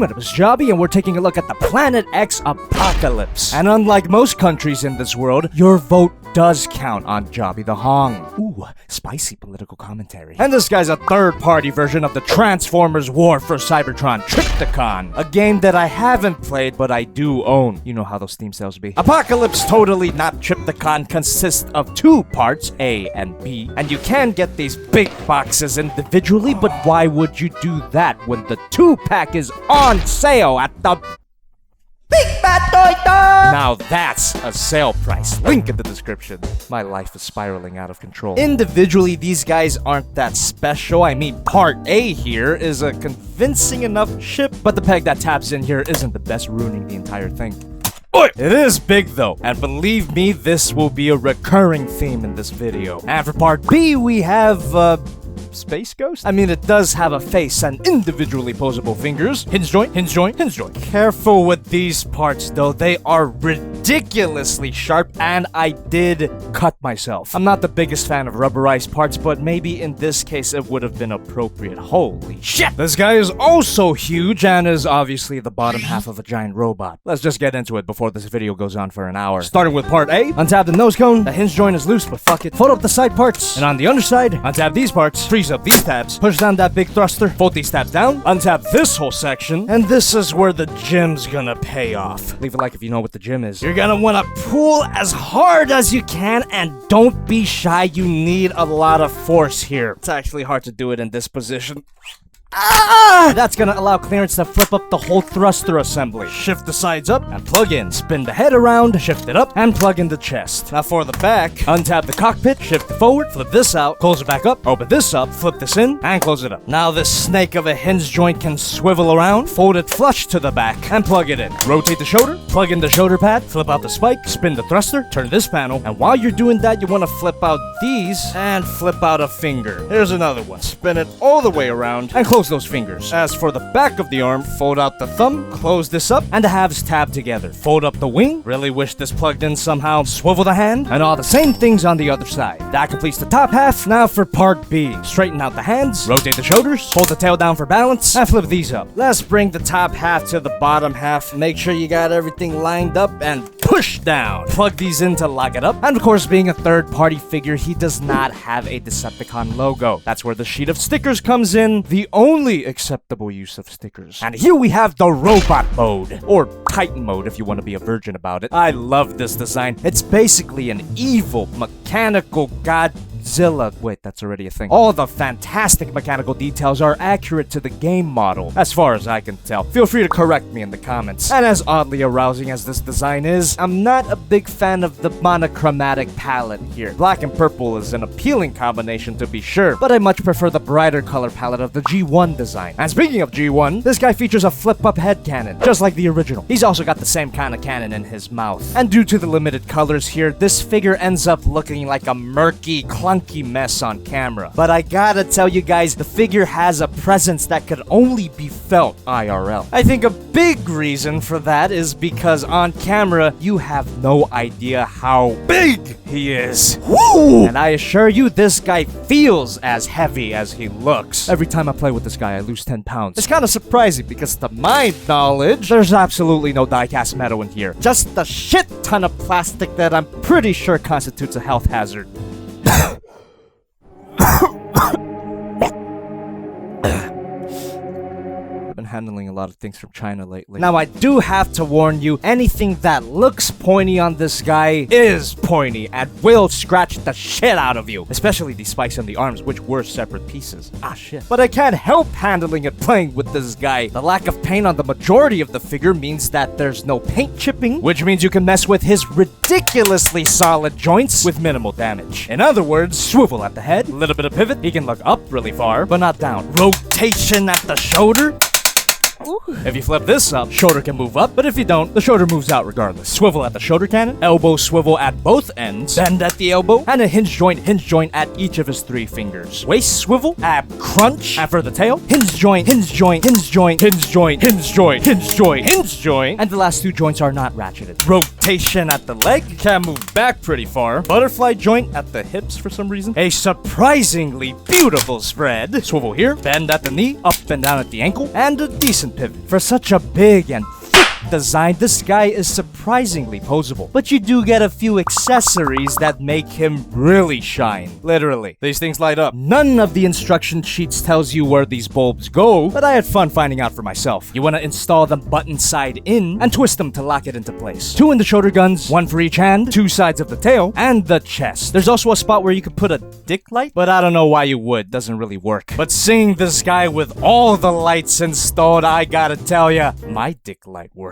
my name is Jobby, and we're taking a look at the Planet X apocalypse. And unlike most countries in this world, your vote does count on JobbytheHong. Ooh, spicy political commentary. And this guy's a third-party version of the Transformers War for Cybertron Trypticon, a game that I haven't played, but I do own. You know how those Steam sales be. Apocalypse Totally Not Trypticon consists of 2 parts, A and B, and you can get these big boxes individually, but why would you do that when the 2-pack is on sale at the Big Bad Toy Store? Now that's a sale price. Link in the description. My life is spiraling out of control. Individually, these guys aren't that special. I mean, Part A here is a convincing enough ship, but the peg that taps in here isn't the best, ruining the entire thing. It is big though, and believe me, this will be a recurring theme in this video. And for Part B, we have, Space Ghost? I mean, it does have a face and individually posable fingers. Hinge joint, hinge joint, hinge joint. Careful with these parts though, they are ridiculously sharp, and I did cut myself. I'm not the biggest fan of rubberized parts, but maybe in this case it would have been appropriate. Holy shit! This guy is also huge and is obviously the bottom half of a giant robot. Let's just get into it before this video goes on for an hour. Starting with Part A, untap the nose cone. The hinge joint is loose, but fuck it. Fold up the side parts, and on the underside, untap these parts. Freeze up these tabs, push down that big thruster, fold these tabs down, untap this whole section, and this is where the gym's gonna pay off. Leave a like if you know what the gym is. You're gonna wanna pull as hard as you can, and don't be shy, you need a lot of force here. It's actually hard to do it in this position. That's gonna allow clearance to flip up the whole thruster assembly. Shift the sides up and plug in. Spin the head around, shift it up, and plug in the chest. Now for the back, untap the cockpit, shift it forward, flip this out, close it back up, open this up, flip this in, and close it up. Now this snake of a hinge joint can swivel around, fold it flush to the back, and plug it in. Rotate the shoulder, plug in the shoulder pad, flip out the spike, spin the thruster, turn this panel, and while you're doing that, you wanna flip out these, and flip out a finger. Here's another one. Spin it all the way around, and close those fingers. As for the back of the arm, fold out the thumb, close this up, and the halves tab together. Fold up the wing, really wish this plugged in somehow, swivel the hand, and all the same things on the other side. That completes the top half. Now for Part B. Straighten out the hands, rotate the shoulders, hold the tail down for balance, and flip these up. Let's bring the top half to the bottom half, make sure you got everything lined up, and push down. Plug these in to lock it up, and of course, being a third-party figure, he does not have a Decepticon logo. That's where the sheet of stickers comes in, the only acceptable use of stickers. And here we have the robot mode, or Titan mode if you want to be a virgin about it. I love this design. It's basically an evil, mechanical Godzilla. Wait, that's already a thing. All the fantastic mechanical details are accurate to the game model, as far as I can tell. Feel free to correct me in the comments. And as oddly arousing as this design is, I'm not a big fan of the monochromatic palette here. Black and purple is an appealing combination to be sure, but I much prefer the brighter color palette of the G1 design. And speaking of G1, this guy features a flip-up head cannon, just like the original. He's also got the same kind of cannon in his mouth. And due to the limited colors here, this figure ends up looking like a murky, clunky mess on camera. But I gotta tell you guys, the figure has a presence that could only be felt IRL. I think a big reason for that is because on camera, you have no idea how big he is. Woo! And I assure you, this guy feels as heavy as he looks. Every time I play with this guy, I lose 10 pounds. It's kind of surprising because to my knowledge, there's absolutely no die-cast metal in here. Just a shit ton of plastic that I'm pretty sure constitutes a health hazard. Been handling a lot of things from China lately. Now I do have to warn you, anything that looks pointy on this guy is pointy and will scratch the shit out of you. Especially these spikes on the arms, which were separate pieces. Ah shit. But I can't help handling it playing with this guy. The lack of paint on the majority of the figure means that there's no paint chipping, which means you can mess with his ridiculously solid joints with minimal damage. In other words, swivel at the head, a little bit of pivot, he can look up really far, but not down. Rotation at the shoulder. Ooh. If you flip this up, shoulder can move up, but if you don't, the shoulder moves out regardless. Swivel at the shoulder cannon, elbow swivel at both ends, bend at the elbow, and a hinge joint at each of his 3 fingers. Waist swivel, ab crunch, and for the tail, hinge joint, hinge joint, hinge joint, hinge joint, hinge joint, hinge joint, hinge joint, and the last 2 joints are not ratcheted. rotation at the leg. Can't move back pretty far. Butterfly joint at the hips for some reason. A surprisingly beautiful spread. Swivel here, bend at the knee, up and down at the ankle, and a decent pivot. For such a big and design, this guy is surprisingly posable. But you do get a few accessories that make him really shine. Literally. These things light up. None of the instruction sheets tells you where these bulbs go, but I had fun finding out for myself. You want to install them button side in and twist them to lock it into place. 2 in the shoulder guns, 1 for each hand, 2 sides of the tail, and the chest. There's also a spot where you could put a dick light, but I don't know why you would. Doesn't really work. But seeing this guy with all the lights installed, I gotta tell ya, my dick light works.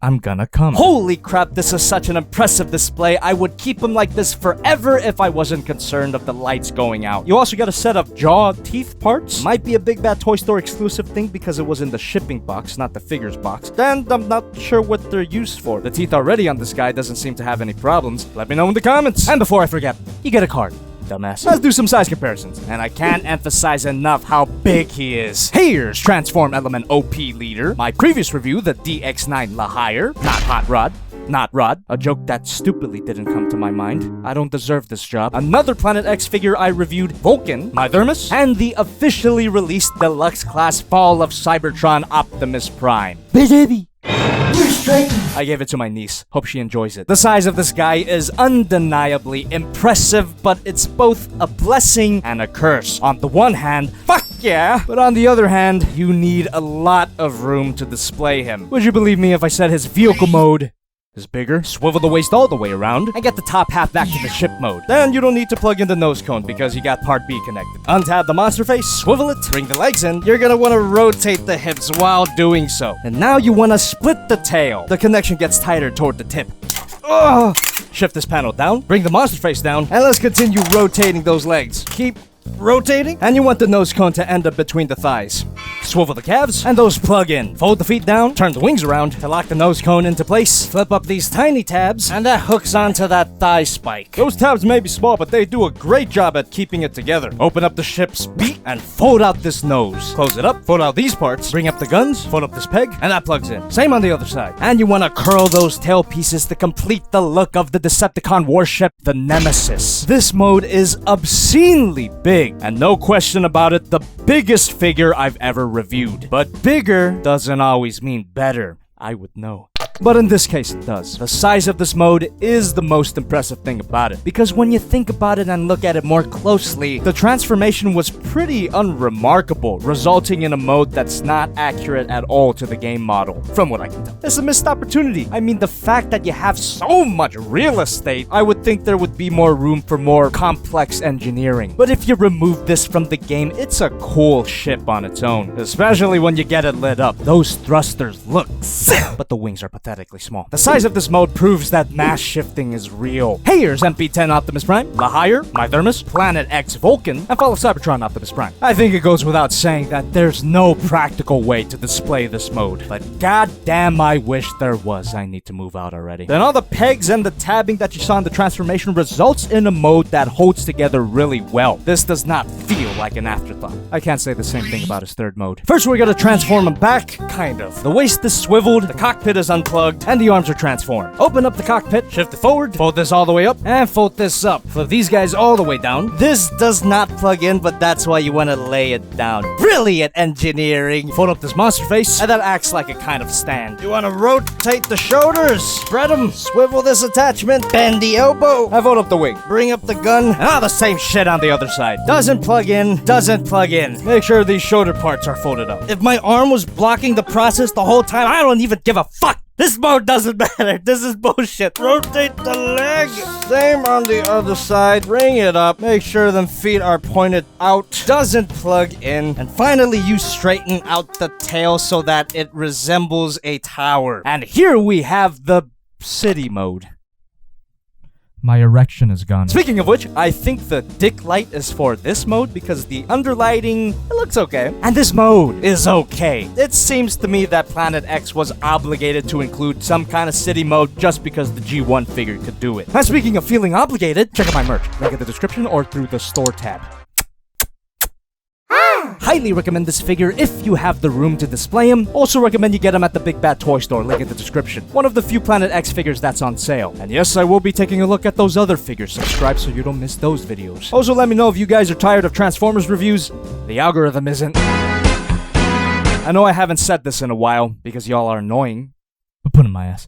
I'm gonna come. Holy crap, this is such an impressive display. I would keep them like this forever if I wasn't concerned of the lights going out. You also got a set of jaw teeth parts. Might be a Big Bad Toy Store exclusive thing because it was in the shipping box, not the figures box. And I'm not sure what they're used for. The teeth already on this guy doesn't seem to have any problems. Let me know in the comments. And before I forget, you get a card. Dumbass. Let's do some size comparisons, and I can't emphasize enough how big he is. Here's Transform Element OP Leader. My previous review, the DX9 La Hire. Not Hot Rod. Not Rod. A joke that stupidly didn't come to my mind. I don't deserve this job. Another Planet X figure I reviewed, Vulcan, my Thermos, and the officially released Deluxe Class Fall of Cybertron Optimus Prime. Baby! I gave it to my niece. Hope she enjoys it. The size of this guy is undeniably impressive, but it's both a blessing and a curse. On the one hand, fuck yeah! But on the other hand, you need a lot of room to display him. Would you believe me if I said his vehicle mode is bigger? Swivel the waist all the way around and get the top half back to the ship mode. Then you don't need to plug in the nose cone because you got part B connected. Untab the monster face, swivel it, bring the legs in. You're gonna want to rotate the hips while doing so. And now you want to split the tail. The connection gets tighter toward the tip. Ugh. Shift this panel down, bring the monster face down, and let's continue rotating those legs. Keep rotating, and you want the nose cone to end up between the thighs. Swivel the calves, and those plug in. Fold the feet down, turn the wings around to lock the nose cone into place. Flip up these tiny tabs, and that hooks onto that thigh spike. Those tabs may be small, but they do a great job at keeping it together. Open up the ship's beak, and fold out this nose. Close it up, fold out these parts, bring up the guns, fold up this peg, and that plugs in. Same on the other side. And you want to curl those tail pieces to complete the look of the Decepticon warship, the Nemesis. This mode is obscenely big, and no question about it, the biggest figure I've ever reviewed. But bigger doesn't always mean better. I would know. But in this case, it does. The size of this mode is the most impressive thing about it, because when you think about it and look at it more closely, the transformation was pretty unremarkable, resulting in a mode that's not accurate at all to the game model, from what I can tell. It's a missed opportunity. I mean, the fact that you have so much real estate, I would think there would be more room for more complex engineering. But if you remove this from the game, it's a cool ship on its own, especially when you get it lit up. Those thrusters look sick, but the wings are pathetically small. The size of this mode proves that mass shifting is real. Here's MP10 Optimus Prime, La Hire, my Thermos, Planet X Vulcan, and Fall of Cybertron Optimus Prime. I think it goes without saying that there's no practical way to display this mode, but goddamn I wish there was. I need to move out already. Then all the pegs and the tabbing that you saw in the transformation results in a mode that holds together really well. This does not feel like an afterthought. I can't say the same thing about his third mode. First, we're gonna transform him back, kind of. The waist is swiveled, the cockpit is unplugged, and the arms are transformed. Open up the cockpit, shift it forward, fold this all the way up, and fold this up. Flip these guys all the way down. This does not plug in, but that's why you want to lay it down. Brilliant engineering. Fold up this monster face, and that acts like a kind of stand. You want to rotate the shoulders, spread them, swivel this attachment, bend the elbow, and fold up the wing. Bring up the gun, and the same shit on the other side. Doesn't plug in, doesn't plug in. Make sure these shoulder parts are folded up. If my arm was blocking the process the whole time, I don't even give a fuck. This mode doesn't matter. This is bullshit. Rotate the leg. Same on the other side. Bring it up. Make sure them feet are pointed out. Doesn't plug in. And finally, you straighten out the tail so that it resembles a tower. And here we have the city mode. My erection is gone. Speaking of which, I think the dick light is for this mode because the underlighting, it looks okay. And this mode is okay. It seems to me that Planet X was obligated to include some kind of city mode just because the G1 figure could do it. And speaking of feeling obligated, check out my merch. Link in the description or through the store tab. Highly recommend this figure if you have the room to display him. Also recommend you get him at the Big Bad Toy Store, link in the description. One of the few Planet X figures that's on sale. And yes, I will be taking a look at those other figures. Subscribe so you don't miss those videos. Also, let me know if you guys are tired of Transformers reviews. The algorithm isn't. I know I haven't said this in a while because y'all are annoying, but put in my ass.